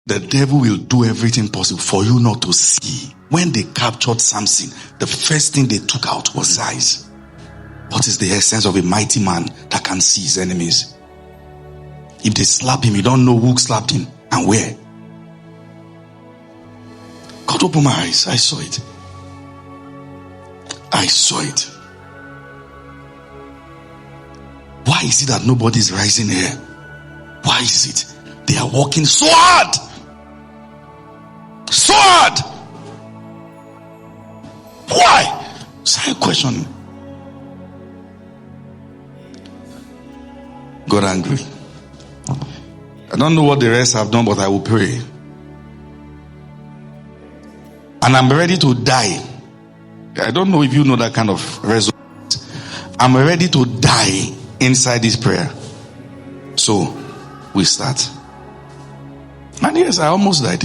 The devil will do everything possible for you not to see. When they captured Samson, the first thing they took out was his eyes. What is the essence of a mighty man that can see his enemies? If they slap him, you don't know who slapped him and where. God opened my eyes. I saw it. I saw it. Why is it that nobody is rising here? Why is it? They are working so hard. So hard. Why? Say a question. Got angry. I don't know what the rest have done, but I will pray. And I'm ready to die. I don't know if you know that kind of resolution. I'm ready to die inside this prayer. So, we start. And yes, I almost died.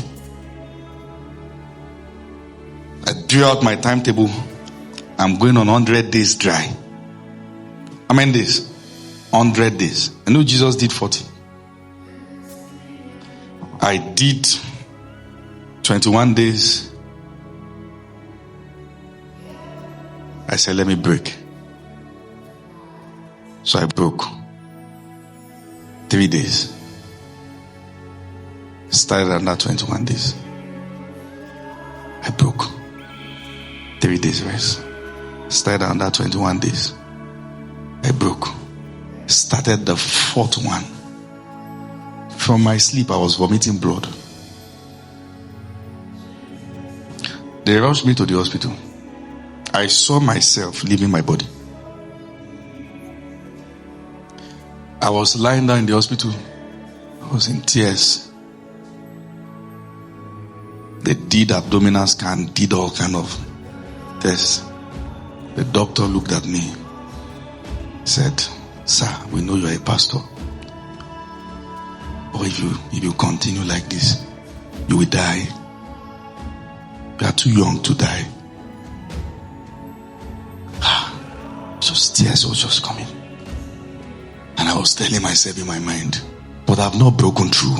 I drew out my timetable. I'm going on 100 days dry. How many days? 100 days. I know Jesus did 40. I did 21 days. I said, let me break. So I broke. 3 days. Started under 21 days. I broke. 3 days rest. Started under 21 days. I broke. Started the 4th one. From my sleep, I was vomiting blood. They rushed me to the hospital. I saw myself leaving my body. I was lying down in the hospital. I was in tears. They did abdominal scan, did all kind of tests. The doctor looked at me, said, "Sir, we know you are a pastor. But if you continue like this, you will die. You are too young to die." Just tears was just coming. And I was telling myself in my mind, but I've not broken through.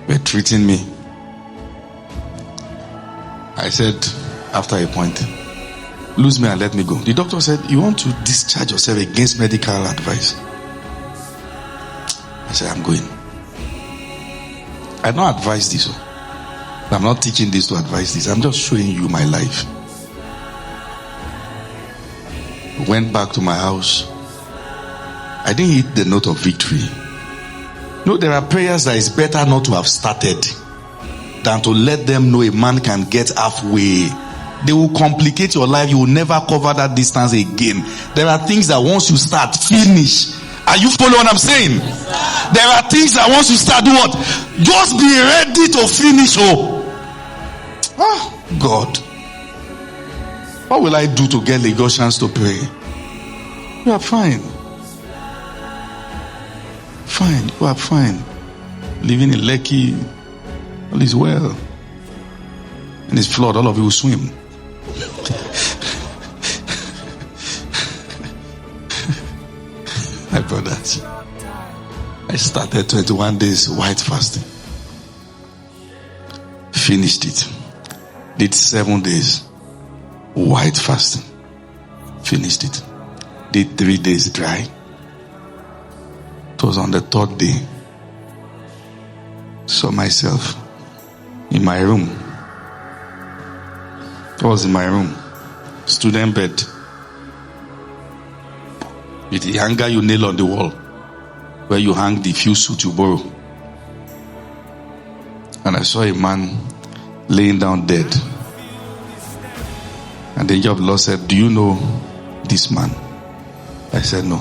They're treating me. I said, after a point, lose me and let me go. The doctor said, you want to discharge yourself against medical advice? I said, I'm going. I don't advise this. I'm not teaching this to advise this. I'm just showing you my life. Went back to my house. I didn't hit the note of victory. No, there are prayers that is better not to have started than to let them know a man can get halfway. They will complicate your life. You will never cover that distance again. There are things that once you start, finish. Are you following what I'm saying? There are things that once you start, do what? Just be ready to finish. God. What will I do to get Lagosians to pray? You are fine. Fine. You are fine. Living in Lekki, all is well. And it's flood, all of you will swim. My brothers, I started 21 days white fasting. Finished it. Did 7 days white fasting. Finished it. Did 3 days dry. It was on the 3rd day. Saw myself in my room. I was in my room. Student bed. With the hanger you nail on the wall, where you hang the few suits you borrow. And I saw a man laying down dead. And the angel of the Lord said, do you know this man? I said, no.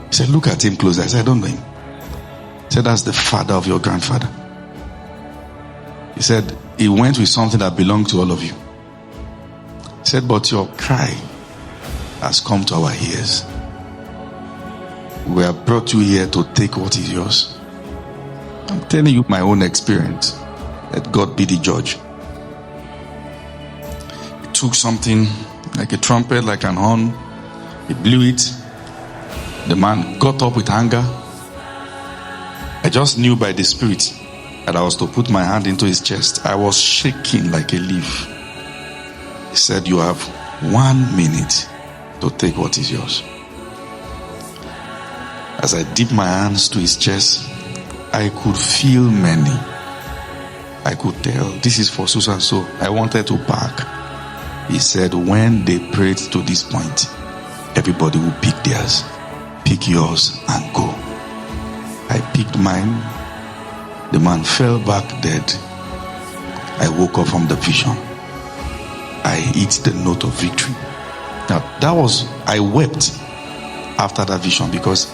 He said, look at him closely. I said, I don't know him. He said, that's the father of your grandfather. He said, he went with something that belonged to all of you. He said, but your cry has come to our ears. We have brought you here to take what is yours. I'm telling you my own experience. Let God be the judge. He took something like a trumpet, like an horn. He blew it. The man got up with anger. I just knew by the Spirit that I was to put my hand into his chest. I was shaking like a leaf. He said, you have 1 minute to take what is yours. As I dipped my hands to his chest, I could feel many. I could tell, this is for so and so. I wanted to park. He said, when they prayed to this point, everybody will pick theirs. Pick yours and go. I picked mine. The man fell back dead. I woke up from the vision. I hit the note of victory. Now, I wept after that vision, because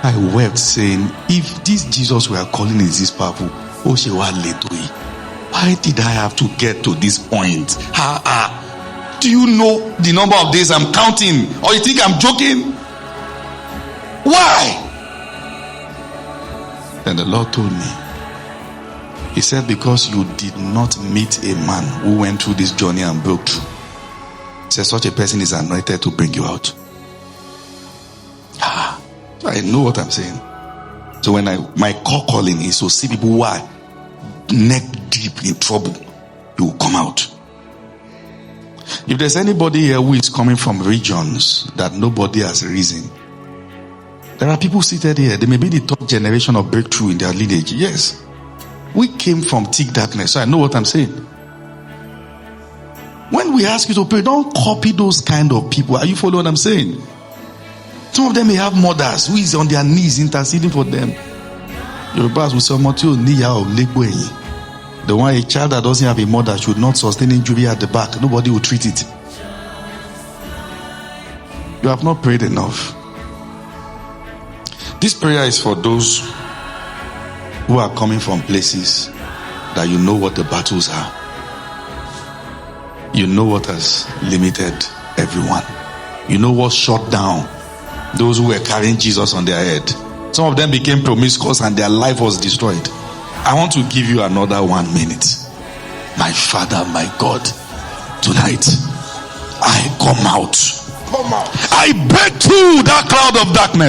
I wept saying, if this Jesus we are calling is this powerful, why did I have to get to this point? Do you know the number of days I'm counting? Or you think I'm joking? Why? Then the Lord told me, he said, because you did not meet a man who went through this journey and broke through. He said, such a person is anointed to bring you out. I know what I'm saying. So when my call calling is to see people who are neck deep in trouble, you will come out. If there's anybody here who is coming from regions that nobody has risen, there are people seated here. They may be the top generation of breakthrough in their lineage. Yes. We came from thick darkness, so I know what I'm saying. When we ask you to pray, don't copy those kind of people. Are you following what I'm saying? Some of them may have mothers who is on their knees interceding for them. Your brothers will say, the one, a child that doesn't have a mother should not sustain injury at the back. Nobody will treat it. You have not prayed enough. This prayer is for those who are coming from places that you know what the battles are. You know what has limited everyone. You know what shut down those who were carrying Jesus on their head. Some of them became promiscuous and their life was destroyed. I want to give you another 1 minute. My Father, my God, tonight I come out. I break through that cloud of darkness.